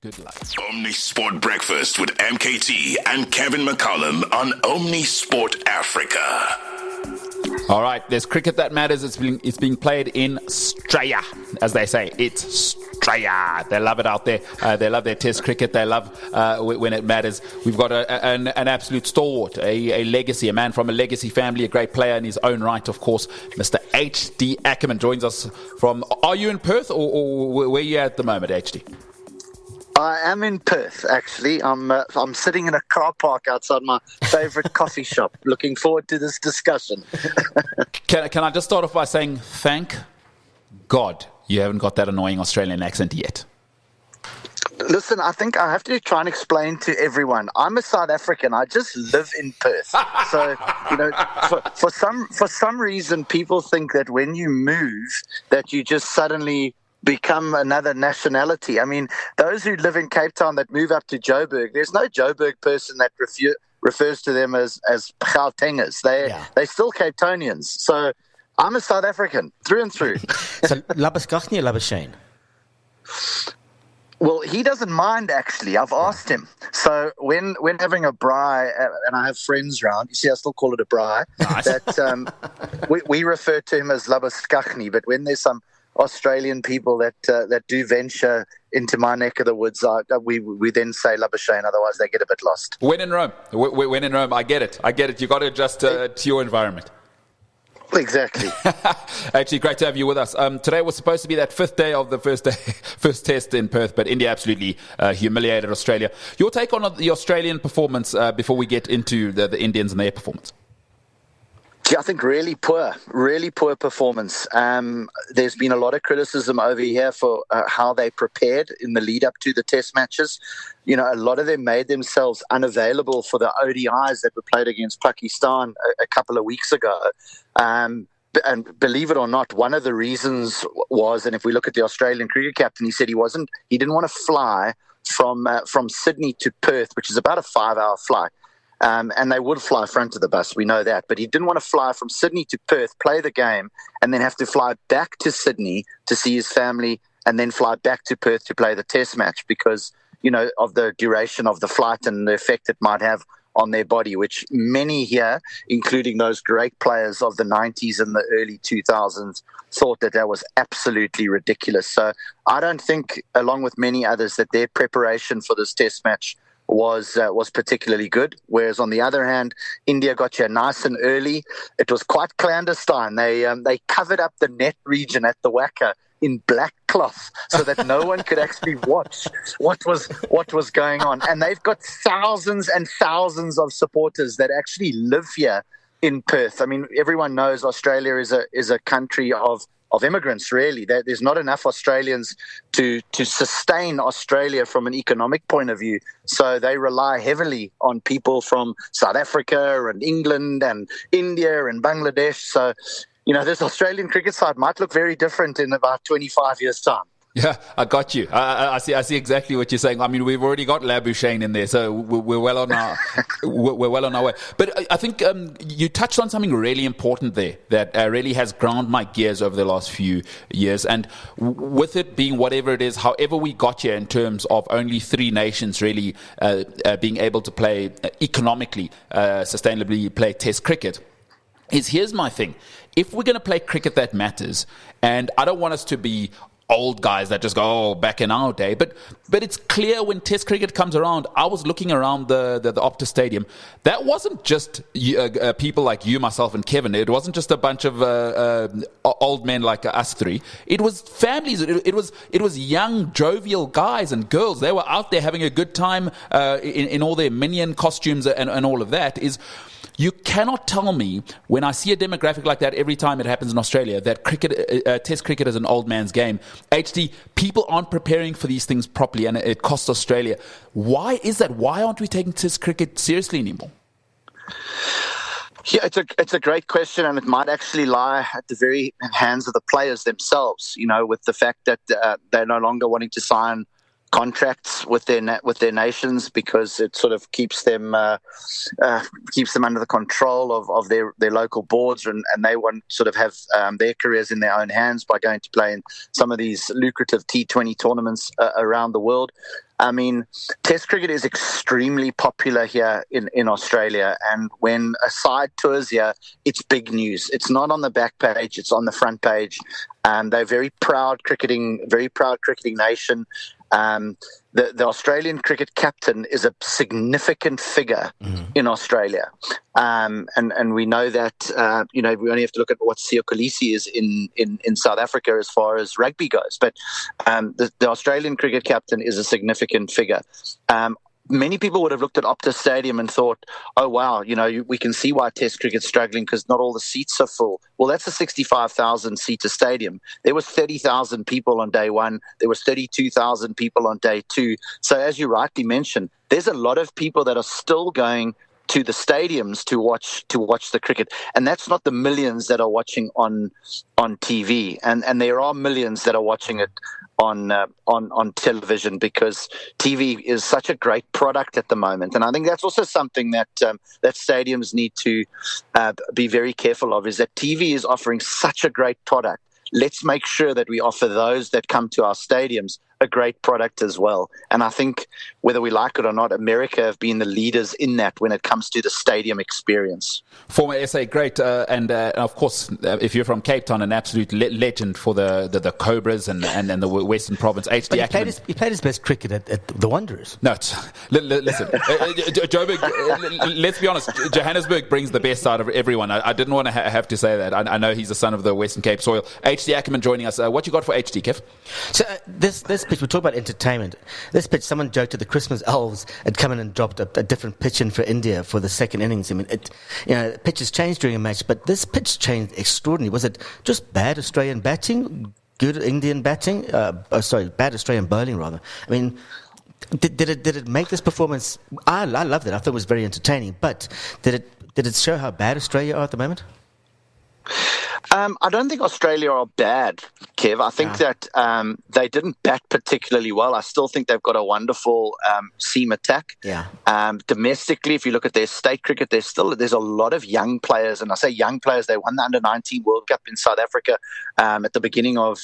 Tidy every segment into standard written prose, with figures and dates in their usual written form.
Good luck. Omnisport Breakfast with MKT and Kevin McCollum on Omnisport Africa. All right, there's cricket that matters. It's being played in Australia, as they say. It's Australia. They love it out there. They love their test cricket. They love when it matters. We've got an absolute stalwart, a legacy, a man from a legacy family, a great player in his own right, of course. Mr. HD Ackerman joins us from... Are you in Perth or where are you at the moment, HD? I am in Perth, actually. I'm sitting in a car park outside my favourite coffee shop, looking forward to this discussion. Can I just start off by saying, thank God you haven't got that annoying Australian accent yet. Listen, I think I have to try and explain to everyone. I'm a South African. I just live in Perth. So, for some reason, people think that when you move, that you just suddenly become another nationality. I mean, those who live in Cape Town that move up to Joburg, there's no Joburg person that refers to them as Gautengers. They're still Cape Townians. So I'm a South African through and through. So Labuschagne or Labuschagne? Well, he doesn't mind, actually. I've asked him. So when having a braai, and I have friends around, you see, I still call it a braai, nice. That we refer to him as Labuschagne, but when there's some Australian people that do venture into my neck of the woods, we then say Labuschagne, otherwise they get a bit lost. When in Rome. When in Rome, I get it. You've got to adjust to your environment. Exactly. Actually, great to have you with us. Today was supposed to be that fifth day of the first test in Perth, but India absolutely humiliated Australia. Your take on the Australian performance before we get into the Indians and their performance? I think really poor performance. There's been a lot of criticism over here for how they prepared in the lead up to the test matches. You know, a lot of them made themselves unavailable for the ODIs that were played against Pakistan a couple of weeks ago. And believe it or not, one of the reasons was, and if we look at the Australian cricket captain, he said he didn't want to fly from Sydney to Perth, which is about a 5-hour flight. And they would fly front of the bus, we know that. But he didn't want to fly from Sydney to Perth, play the game, and then have to fly back to Sydney to see his family, and then fly back to Perth to play the test match because, of the duration of the flight and the effect it might have on their body, which many here, including those great players of the 90s and the early 2000s, thought that was absolutely ridiculous. So I don't think, along with many others, that their preparation for this test match was particularly good. Whereas on the other hand, India got here nice and early. It was quite clandestine. They covered up the net region at the Wacker in black cloth so that no one could actually watch what was going on. And they've got thousands and thousands of supporters that actually live here in Perth. I mean, everyone knows Australia is a country of immigrants, really. There's not enough Australians to sustain Australia from an economic point of view. So they rely heavily on people from South Africa and England and India and Bangladesh. So, this Australian cricket side might look very different in about 25 years' time. Yeah, I got you. I see exactly what you're saying. I mean, we've already got Labuschagne in there, so we're well on our way. But I think you touched on something really important there that really has ground my gears over the last few years. And with it being whatever it is, however we got here in terms of only 3 nations really being able to play economically, sustainably play Test cricket, here's my thing. If we're going to play cricket that matters, and I don't want us to be old guys that just go, back in our day. But it's clear when Test cricket comes around, I was looking around the Optus Stadium. That wasn't just people like you, myself, and Kevin. It wasn't just a bunch of old men like us three. It was families. It was young, jovial guys and girls. They were out there having a good time in all their minion costumes and all of that. You cannot tell me, when I see a demographic like that every time it happens in Australia, that Test cricket is an old man's game. HD, people aren't preparing for these things properly, and it costs Australia. Why is that? Why aren't we taking Test cricket seriously anymore? Yeah, it's a great question, and it might actually lie at the very hands of the players themselves, with the fact that they're no longer wanting to sign contracts with their nations because it sort of keeps them under the control of their local boards, and they want to sort of have their careers in their own hands by going to play in some of these lucrative T20 tournaments around the world. I mean, Test cricket is extremely popular here in Australia, and when a side tours here, it's big news. It's not on the back page; it's on the front page. They're very proud cricketing nation. The Australian cricket captain is a significant figure in Australia, and we know that we only have to look at what Siya Kolisi is in South Africa as far as rugby goes. But the Australian cricket captain is a significant figure. Many people would have looked at Optus Stadium and thought, oh, wow, we can see why Test cricket's struggling because not all the seats are full. Well, that's a 65,000-seater stadium. There was 30,000 people on day one. There was 32,000 people on day two. So as you rightly mentioned, there's a lot of people that are still going to the stadiums to watch the cricket. And that's not the millions that are watching on TV. And there are millions that are watching it on television because TV is such a great product at the moment. And I think that's also something that stadiums need to be very careful of, is that TV is offering such a great product. Let's make sure that we offer those that come to our stadiums a great product as well. And I think whether we like it or not, America have been the leaders in that when it comes to the stadium experience. Former SA great, and of course, if you're from Cape Town, an absolute legend for the Cobras and the Western Province. HD Ackerman. He played his best cricket at the Wanderers. No, listen, Joburg, let's be honest, Johannesburg brings the best out of everyone. I didn't want to have to say that. I know he's the son of the Western Cape soil. HD Ackerman joining us. What you got for HD, Kev? So this pitch, we talk about entertainment. This pitch, someone joked that the Christmas elves had come in and dropped a different pitch in for India for the second innings. I mean, pitches changed during a match, but this pitch changed extraordinarily. Was it just bad Australian batting, good Indian batting? Bad Australian bowling, rather. I mean, did it make this performance? I loved it. I thought it was very entertaining. But did it show how bad Australia are at the moment? I don't think Australia are bad, Kev. I think that they didn't bat particularly well. I still think they've got a wonderful seam attack. Yeah. Domestically, if you look at their state cricket, there's a lot of young players. And I say young players, they won the Under-19 World Cup in South Africa at the beginning of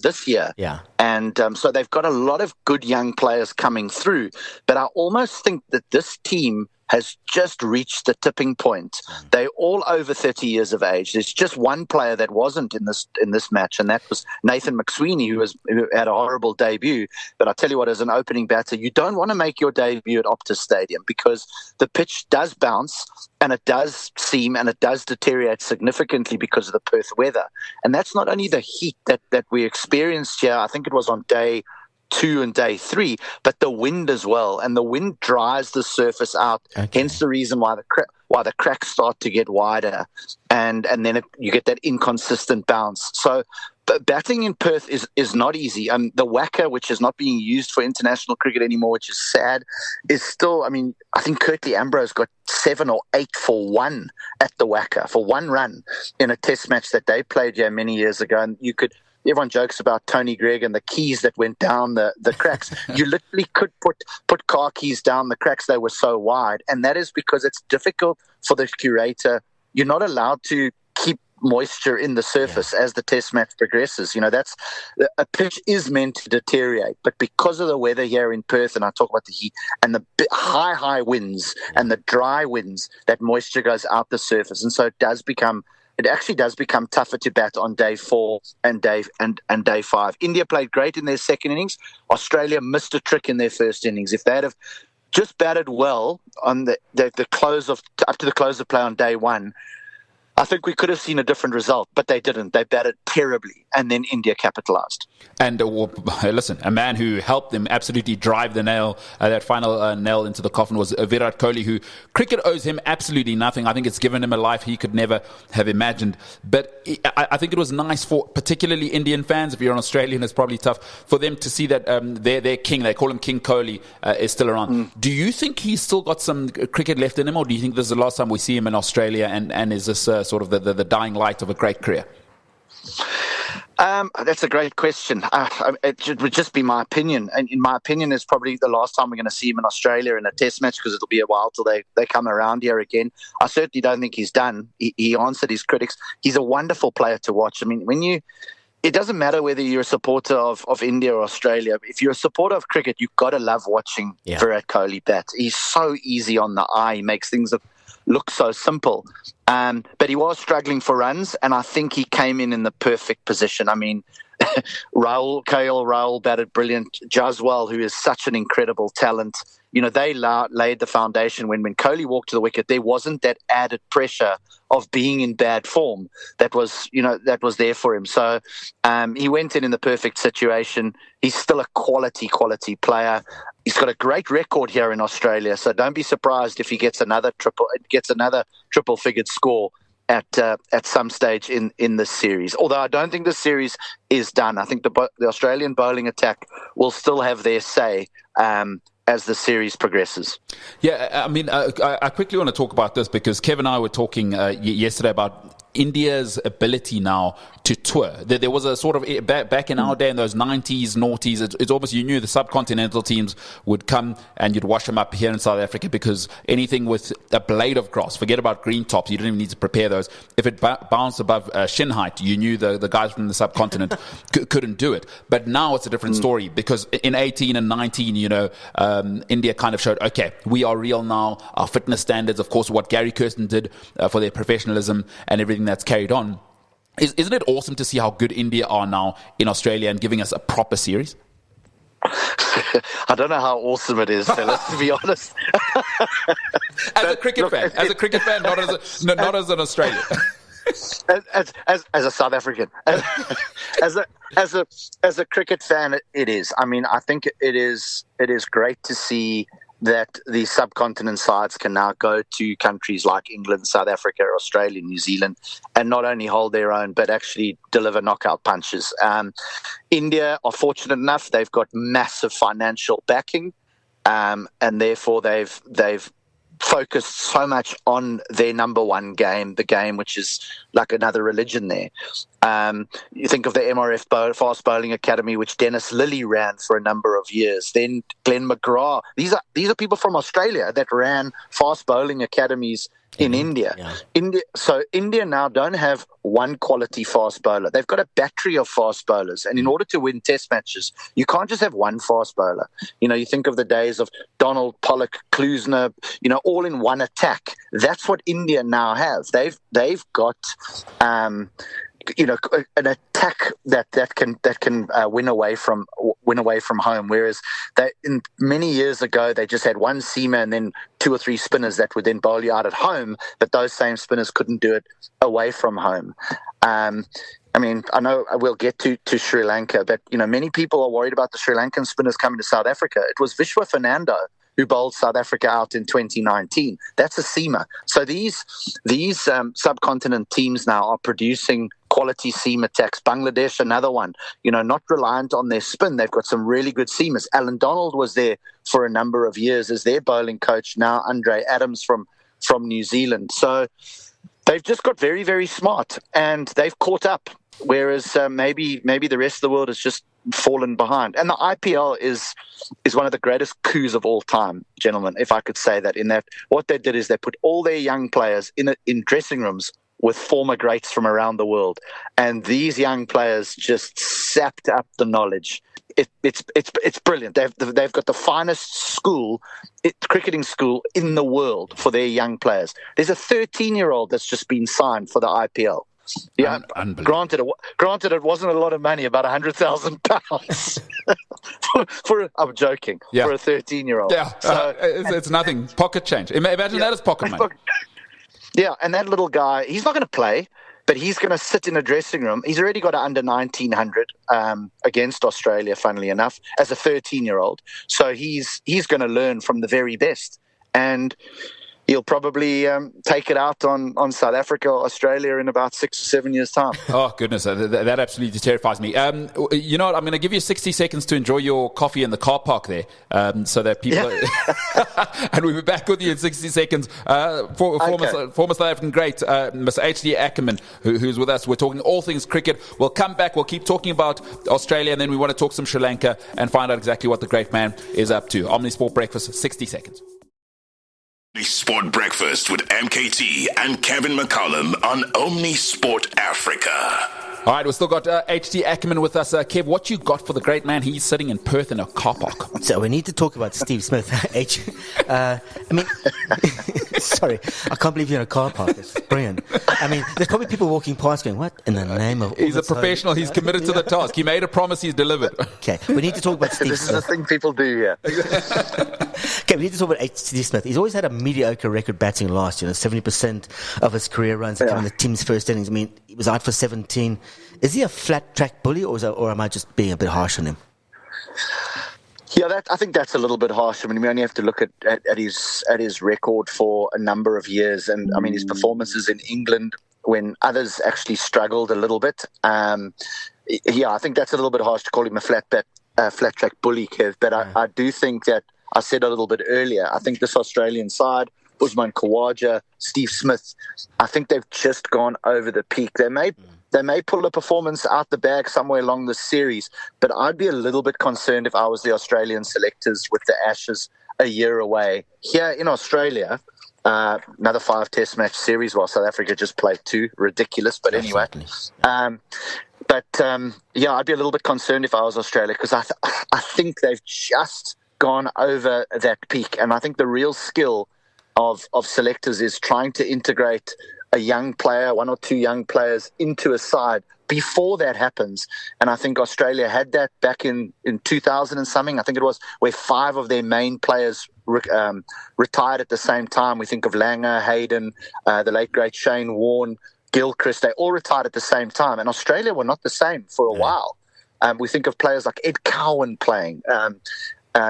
this year. Yeah. And so they've got a lot of good young players coming through. But I almost think that this team has just reached the tipping point. They're all over 30 years of age. There's just one player that wasn't in this match, and that was Nathan McSweeney, who had a horrible debut. But I tell you what, as an opening batter, you don't want to make your debut at Optus Stadium because the pitch does bounce and it does seam and it does deteriorate significantly because of the Perth weather. And that's not only the heat that we experienced here. I think it was on day 2 and day 3, but the wind as well, and the wind dries the surface out. Okay. Hence the reason why the cracks start to get wider, and then you get that inconsistent bounce. So, but batting in Perth is not easy. The whacker, which is not being used for international cricket anymore, which is sad, is still. I mean, I think Curtly Ambrose got 7 or 8 for 1 at the whacker for 1 run in a Test match that they played here many years ago, and you could. Everyone jokes about Tony Gregg and the keys that went down the cracks. You literally could put car keys down the cracks. They were so wide. And that is because it's difficult for the curator. You're not allowed to keep moisture in the surface as the Test match progresses. A pitch is meant to deteriorate. But because of the weather here in Perth, and I talk about the heat, and the high winds and the dry winds, that moisture goes out the surface. And so it actually does become tougher to bat on day 4 and day 5. India played great in their second innings. Australia missed a trick in their first innings. If they'd have just batted well on the close of up to the close of play on day 1, I think we could have seen a different result, but they didn't. They batted terribly, and then India capitalized. And listen, a man who helped them absolutely drive the nail, that final nail into the coffin, was Virat Kohli, who cricket owes him absolutely nothing. I think it's given him a life he could never have imagined. But I think it was nice for particularly Indian fans. If you're an Australian, it's probably tough for them to see that their king, they call him King Kohli, is still around. Do you think he's still got some cricket left in him, or do you think this is the last time we see him in Australia, and is this sort of the dying light of a great career? That's a great question. It would just be my opinion. And in my opinion, it's probably the last time we're going to see him in Australia in a Test match, because it'll be a while till they come around here again. I certainly don't think he's done. He answered his critics. He's a wonderful player to watch. I mean, when you it doesn't matter whether you're a supporter of India or Australia. If you're a supporter of cricket, you've got to love watching Virat Kohli bat. He's so easy on the eye. He makes things look so simple. But he was struggling for runs, and I think he came in the perfect position. I mean, Rahul batted brilliant. Jaswal, who is such an incredible talent, they laid the foundation. When Kohli walked to the wicket, there wasn't that added pressure of being in bad form that was there for him. So he went in the perfect situation. He's still a quality player. He's got a great record here in Australia, so don't be surprised if he gets another triple-figured score at some stage in this series. Although I don't think this series is done. I think the Australian bowling attack will still have their say as the series progresses. Yeah, I mean, I quickly want to talk about this because Kev and I were talking yesterday about India's ability now to tour. There was a sort of, back in our day, in those 90s, noughties, it's almost, you knew the subcontinental teams would come and you'd wash them up here in South Africa because anything with a blade of grass, forget about green tops, you didn't even need to prepare those. If it bounced above shin height, you knew the guys from the subcontinent couldn't do it. But now it's a different story because in 18 and 19, India kind of showed, okay, we are real now. Our fitness standards, of course, what Gary Kirsten did for their professionalism and everything that's carried on. Isn't it awesome to see how good India are now in Australia and giving us a proper series? I don't know how awesome it is, fellas, to be honest. As a cricket fan, not as an Australian. As a South African, as a cricket fan, it is. I mean, I think it is great to see that the subcontinent sides can now go to countries like England, South Africa, Australia, New Zealand, and not only hold their own, but actually deliver knockout punches. India are fortunate enough; they've got massive financial backing, and therefore they've focused so much on their number one game, the game which is like another religion there. You think of the MRF Fast Bowling Academy, which Dennis Lilly ran for a number of years. Then Glenn McGrath. These are people from Australia that ran fast bowling academies in India. Yeah. India now don't have one quality fast bowler. They've got a battery of fast bowlers. And in order to win test matches, you can't just have one fast bowler. You think of the days of Donald, Pollock, Klusner, all in one attack. That's what India now have. They've got an attack that can win away from home. Whereas many years ago they just had one seamer and then two or three spinners that would then bowl you out at home, but those same spinners couldn't do it away from home. I mean, I know we'll get to Sri Lanka, but many people are worried about the Sri Lankan spinners coming to South Africa. It was Vishwa Fernando who bowled South Africa out in 2019. That's a seamer. So these subcontinent teams now are producing quality seam attacks. Bangladesh, another one, not reliant on their spin. They've got some really good seamers. Alan Donald was there for a number of years as their bowling coach. Now Andre Adams from New Zealand. So they've just got very, very smart and they've caught up. Whereas maybe the rest of the world has just fallen behind. And the IPL is one of the greatest coups of all time, gentlemen, if I could say that. In that, what they did is they put all their young players in dressing rooms with former greats from around the world. And these young players just sapped up the knowledge. It's brilliant. They've got the finest cricketing school in the world for their young players. There's a 13-year-old that's just been signed for the IPL. Yeah, granted, it wasn't a lot of money, about £100,000 I'm joking. Yeah. For a 13-year-old. Yeah, so, it's nothing. Pocket change. Imagine that as pocket money. Yeah, and that little guy, he's not going to play, but he's going to sit in a dressing room. He's already got an under 1900 against Australia, funnily enough, as a 13-year-old. So he's going to learn from the very best, and he'll probably take it out on South Africa or Australia in about 6 or 7 years' time. Oh, goodness. That absolutely terrifies me. You know what? I'm going to give you 60 seconds to enjoy your coffee in the car park there so that people... And we'll be back with you in 60 seconds. Former South African great, Mr. H.D. Ackerman, who's with us. We're talking all things cricket. We'll come back. We'll keep talking about Australia, and then we want to talk some Sri Lanka and find out exactly what the great man is up to. Omnisport Breakfast, 60 seconds. Sport Breakfast with MKT and Kevin McCollum on Omnisport Africa. All right, we've still got HT Ackerman with us. Kev, what you got for the great man? He's sitting in Perth in a car park. So we need to talk about Steve Smith. Sorry, I can't believe you're in a car park. It's brilliant. I mean, there's probably people walking past going, what in the name of... He's a professional. He's committed to the task. He made a promise. He's delivered. Okay, we need to talk about Steve This Smith. is the thing people do here. Okay, we need to talk about Steve Smith. He's always had a mediocre record batting last year. 70% of his career runs come in the team's first innings. I mean, he was out for 17. Is he a flat track bully, or am I just being a bit harsh on him? Yeah, I think that's a little bit harsh. I mean, we only have to look at his record for a number of years, and I mean his performances in England when others actually struggled a little bit. Yeah, I think that's a little bit harsh to call him a flat track bully, Kev. But I do think that I said a little bit earlier. I think this Australian side, Usman Khawaja, Steve Smith, I think they've just gone over the peak. They may pull a performance out the bag somewhere along the series, but I'd be a little bit concerned if I was the Australian selectors with the Ashes a year away. Here in Australia, another 5 test match series while South Africa just played 2. Ridiculous, but anyway. Yeah, I'd be a little bit concerned if I was Australia because I think they've just gone over that peak. And I think the real skill of selectors is trying to integrate a young player, 1 or 2 young players into a side before that happens. And I think Australia had that back in 2000 and something, I think it was, where 5 of their main players retired at the same time. We think of Langer, Hayden, the late great Shane Warne, Gilchrist. They all retired at the same time. And Australia were not the same for a while. We think of players like Ed Cowan playing,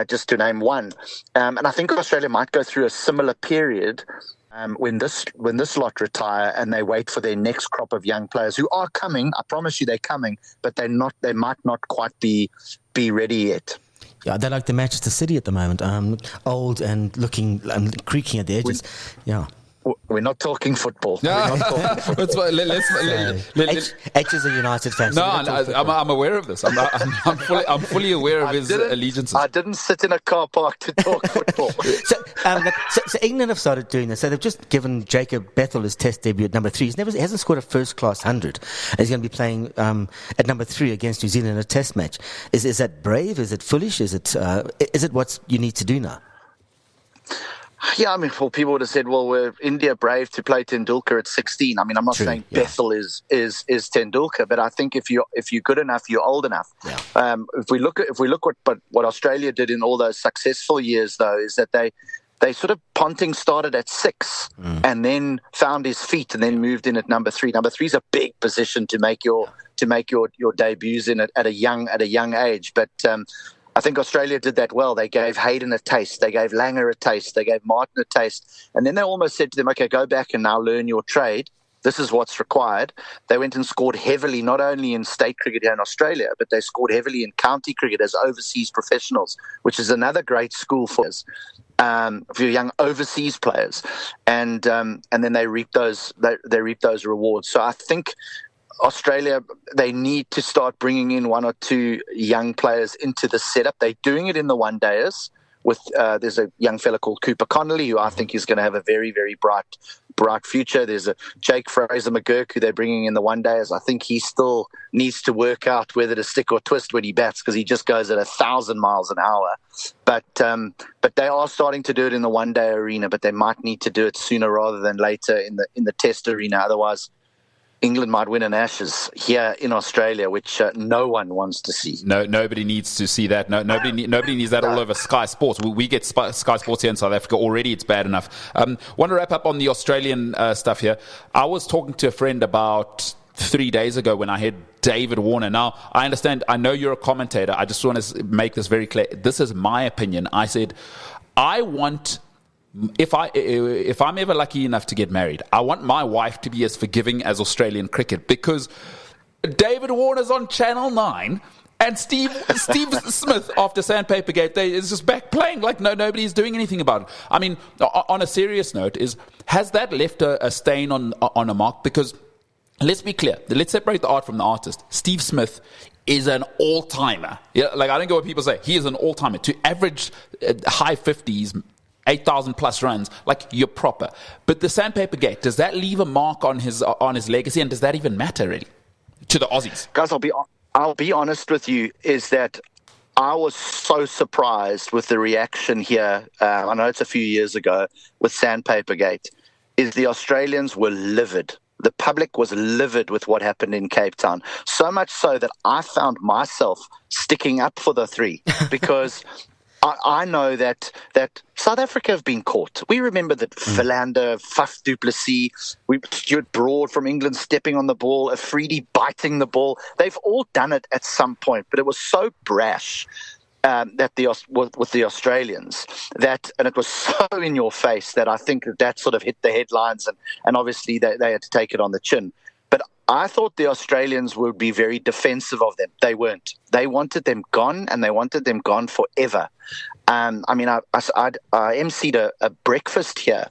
just to name one. And I think Australia might go through a similar period when this lot retire and they wait for their next crop of young players who are coming. I promise you they're coming, but they might not quite be ready yet. Yeah, they're like the Manchester City at the moment, old and looking and creaking at the edges. We're not talking football. No. H is a United fan. No, I'm aware of this. I'm fully aware of his allegiances. I didn't sit in a car park to talk football. So England have started doing this. So they've just given Jacob Bethel his test debut at number 3. He hasn't scored a first-class 100. He's going to be playing at number 3 against New Zealand in a test match. Is that brave? Is it foolish? Is it what you need to do now? Yeah, I mean, people would have said, well, were India brave to play Tendulkar at 16? I mean, I'm not saying Bethel is Tendulkar, but I think if you're good enough, you're old enough. Yeah. If we look what Australia did in all those successful years, though, is that they sort of Ponting started at 6 and then found his feet and then moved in at number 3. Number 3 is a big position to make your debuts in at a young age, but. I think Australia did that well. They gave Hayden a taste. They gave Langer a taste. They gave Martin a taste. And then they almost said to them, okay, go back and now learn your trade. This is what's required. They went and scored heavily, not only in state cricket here in Australia, but they scored heavily in county cricket as overseas professionals, which is another great school for us, for young overseas players. And then they reap those rewards. So I think Australia, they need to start bringing in 1 or 2 young players into the setup. They're doing it in the one-dayers. With there's a young fella called Cooper Connolly, who I think is going to have a very, very bright future. There's a Jake Fraser McGurk, who they're bringing in the one-dayers. I think he still needs to work out whether to stick or twist when he bats because he just goes at 1,000 miles an hour. But they are starting to do it in the one-day arena, but they might need to do it sooner rather than later in the test arena. Otherwise, England might win an Ashes here in Australia, which no one wants to see. No, nobody needs to see that. Nobody needs that all over Sky Sports. We get Sky Sports here in South Africa already. It's bad enough. Want to wrap up on the Australian stuff here. I was talking to a friend about 3 days ago when I heard David Warner. Now, I understand. I know you're a commentator. I just want to make this very clear. This is my opinion. I said, I want... If I'm ever lucky enough to get married, I want my wife to be as forgiving as Australian cricket because David Warner's on Channel 9 and Steve Smith after Sandpaper Gate is just back playing like nobody's doing anything about it. I mean, on a serious note, has that left a stain on a mark? Because let's be clear, let's separate the art from the artist. Steve Smith is an all-timer. Yeah, like I don't get what people say. He is an all-timer. To average high 50s, 8,000 plus runs, like you're proper. But the Sandpaper Gate, does that leave a mark on his legacy, and does that even matter really? to the Aussies. Guys, I'll be honest with you, is that I was so surprised with the reaction here. I know it's a few years ago with Sandpaper Gate, is the Australians were livid. The public was livid with what happened in Cape Town. So much so that I found myself sticking up for the three because I know that South Africa have been caught. We remember that Philander, Faf du Plessis, Stuart Broad from England stepping on the ball, Afridi biting the ball. They've all done it at some point, but it was so brash with the Australians and it was so in your face that I think that sort of hit the headlines and obviously they had to take it on the chin. But I thought the Australians would be very defensive of them. They weren't. They wanted them gone, and they wanted them gone forever. I emceed a breakfast here,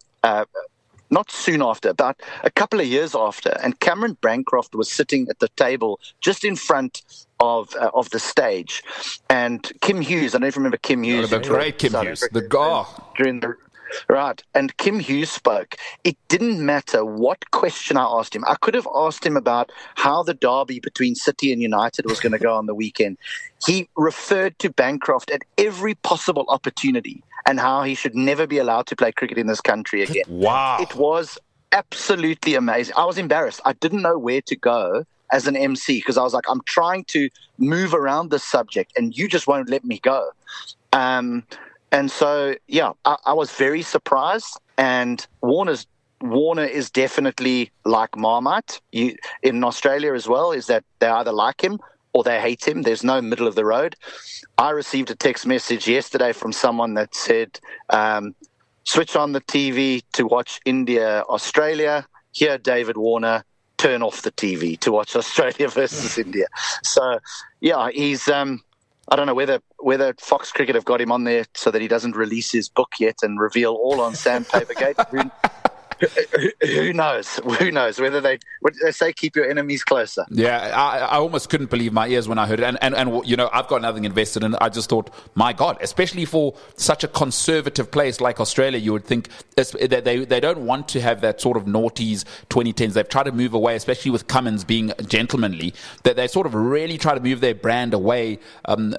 not soon after, about a couple of years after, and Cameron Bancroft was sitting at the table just in front of the stage, and Kim Hughes. I don't even remember Kim Hughes. The great Kim Hughes, Right, and Kim Hughes spoke. It didn't matter what question I asked him. I could have asked him about how the derby between City and United was going to go on the weekend. He referred to Bancroft at every possible opportunity and how he should never be allowed to play cricket in this country again. Wow. It was absolutely amazing. I was embarrassed. I didn't know where to go as an MC because I was like, I'm trying to move around this subject and you just won't let me go. And so, yeah, I was very surprised. And Warner is definitely like Marmite. In Australia as well, is that they either like him or they hate him. There's no middle of the road. I received a text message yesterday from someone that said, switch on the TV to watch India, Australia. Here, David Warner, turn off the TV to watch Australia versus India. So, yeah, he's... I don't know whether Fox Cricket have got him on there so that he doesn't release his book yet and reveal all on Sandpaper Gate. Who knows? Who knows? What they say, keep your enemies closer. Yeah, I almost couldn't believe my ears when I heard it. And you know, I've got nothing invested in it. I just thought, my God, especially for such a conservative place like Australia, you would think that they don't want to have that sort of noughties 2010s. They've tried to move away, especially with Cummins being gentlemanly, that they sort of really try to move their brand away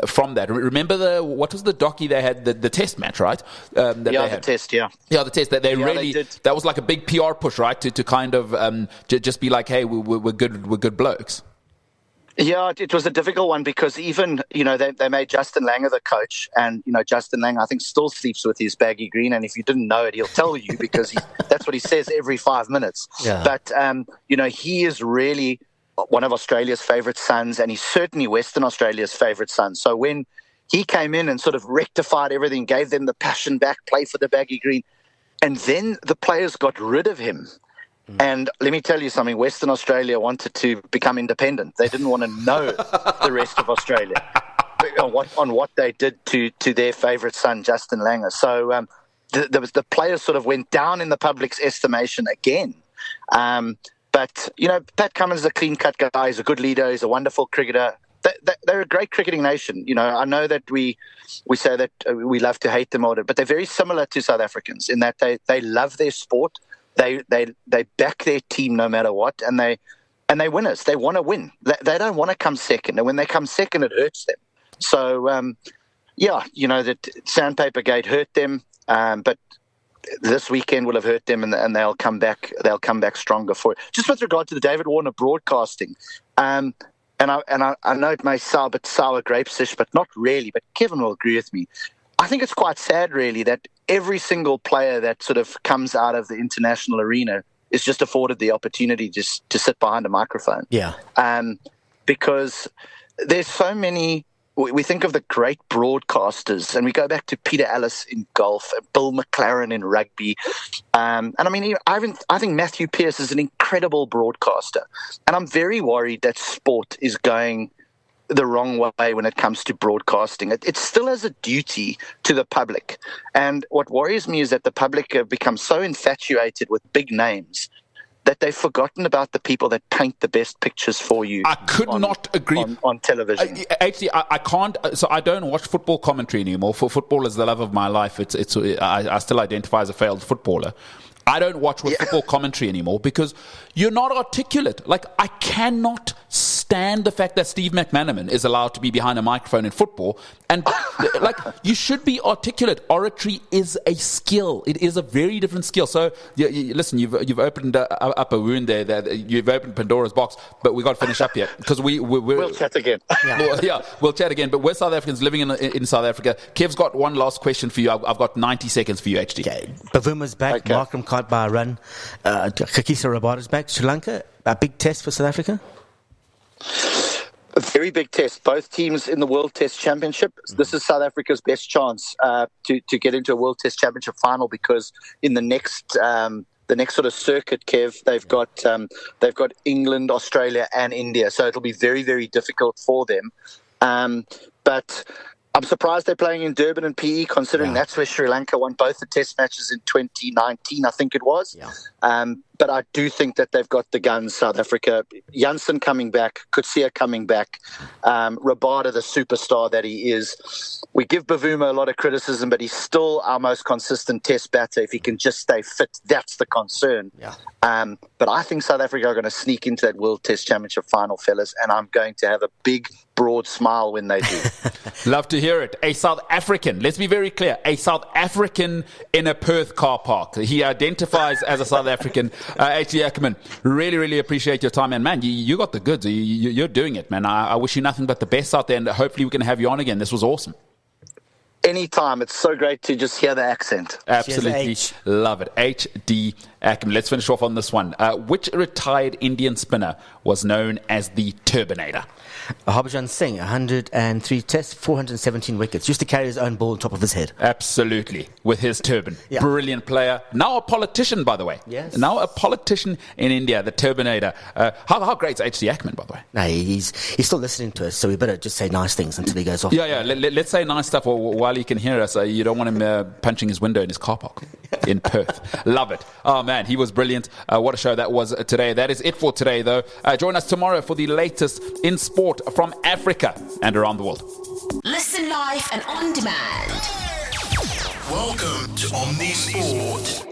from that. Remember what was the docky they had, the test match, right? The test. Yeah, the test. That they that was like a big PR push, right? To kind of just be like, hey, we're good blokes. Yeah, it was a difficult one because even, you know, they made Justin Langer the coach, and, you know, Justin Langer, I think, still sleeps with his baggy green, and if you didn't know it, he'll tell you because that's what he says every 5 minutes. Yeah. But, you know, he is really one of Australia's favourite sons, and he's certainly Western Australia's favourite son. So when he came in and sort of rectified everything, gave them the passion back, play for the baggy green, and then the players got rid of him. And let me tell you something, Western Australia wanted to become independent. They didn't want to know the rest of Australia on what they did to their favourite son, Justin Langer. So the players sort of went down in the public's estimation again. But, you know, Pat Cummins is a clean-cut guy. He's a good leader. He's a wonderful cricketer. They're a great cricketing nation. You know, I know that we say that we love to hate them, but they're very similar to South Africans in that they love their sport. They back their team no matter what, and they winners. They want to win. They don't want to come second, and when they come second, it hurts them. So, yeah, you know, that Sandpaper Gate hurt them, but this weekend will have hurt them, and they'll come back. They'll come back stronger for it. Just with regard to the David Warner broadcasting, and I know it may sound a bit sour grapesish, but not really. But Kevin will agree with me. I think it's quite sad, really, that every single player that sort of comes out of the international arena is just afforded the opportunity just to sit behind a microphone. Yeah. Because there's so many. We think of the great broadcasters, and we go back to Peter Ellis in golf, Bill McLaren in rugby, and I mean, I think Matthew Pearce is an incredible broadcaster, and I'm very worried that sport is going the wrong way when it comes to broadcasting. It still has a duty to the public, and what worries me is that the public have become so infatuated with big names that they've forgotten about the people that paint the best pictures for you. I could not agree. On television. Actually, I can't. So I don't watch football commentary anymore. For football is the love of my life. I still identify as a failed footballer. I don't watch football commentary anymore because you're not articulate. Like, I cannot stand stand the fact that Steve McManaman is allowed to be behind a microphone in football. And you should be articulate. Oratory is a skill. It is a very different skill. So listen, you've opened up a wound there. That you've opened Pandora's box. But we got to finish up here because we'll chat again. We'll chat again. But we're South Africans living in South Africa. Kev's got one last question for you. I've got 90 seconds for you, HT. Okay. Bavuma's back. Okay. Markram can't buy a run. Kakisa Rabada's back. Sri Lanka, a big test for South Africa? A very big test. Both teams in the World Test Championship. This is South Africa's best chance to get into a World Test Championship final, because in the next sort of circuit, Kev, they've got England, Australia, and India. So it'll be very, very difficult for them. But I'm surprised they're playing in Durban and PE, considering that's where Sri Lanka won both the test matches in 2019, I think it was. Yeah. But I do think that they've got the guns, South Africa. Janssen coming back, Kutsia coming back, Rabada, the superstar that he is. We give Bavuma a lot of criticism, but he's still our most consistent test batter. If he can just stay fit, that's the concern. Yeah. But I think South Africa are going to sneak into that World Test Championship final, fellas, and I'm going to have a big, broad smile when they do. Love to hear it. A South African, let's be very clear, a South African in a Perth car park. He identifies as a South African. HT Ackerman, really, really appreciate your time. And man, you got the goods. You're doing it, man. I wish you nothing but the best out there, and hopefully we can have you on again. This was awesome. Anytime. It's so great to just hear the accent. Absolutely love it. HT Ackerman. Let's finish off on this one. Which retired Indian spinner was known as the Turbinator? Harbhajan Singh, 103 tests, 417 wickets. Used to carry his own ball on top of his head. Absolutely, with his turban. Yeah. Brilliant player. Now a politician, by the way. Yes. Now a politician in India, the Turbinator. How great is HT Ackerman, by the way? No, he's still listening to us, so we better just say nice things until he goes off. Yeah. Let's say nice stuff while he can hear us. You don't want him punching his window in his car park in Perth. Love it. Oh, man, he was brilliant. What a show that was today. That is it for today, though. Join us tomorrow for the latest in sport from Africa and around the world. Listen live and on demand. Welcome to Omnisport.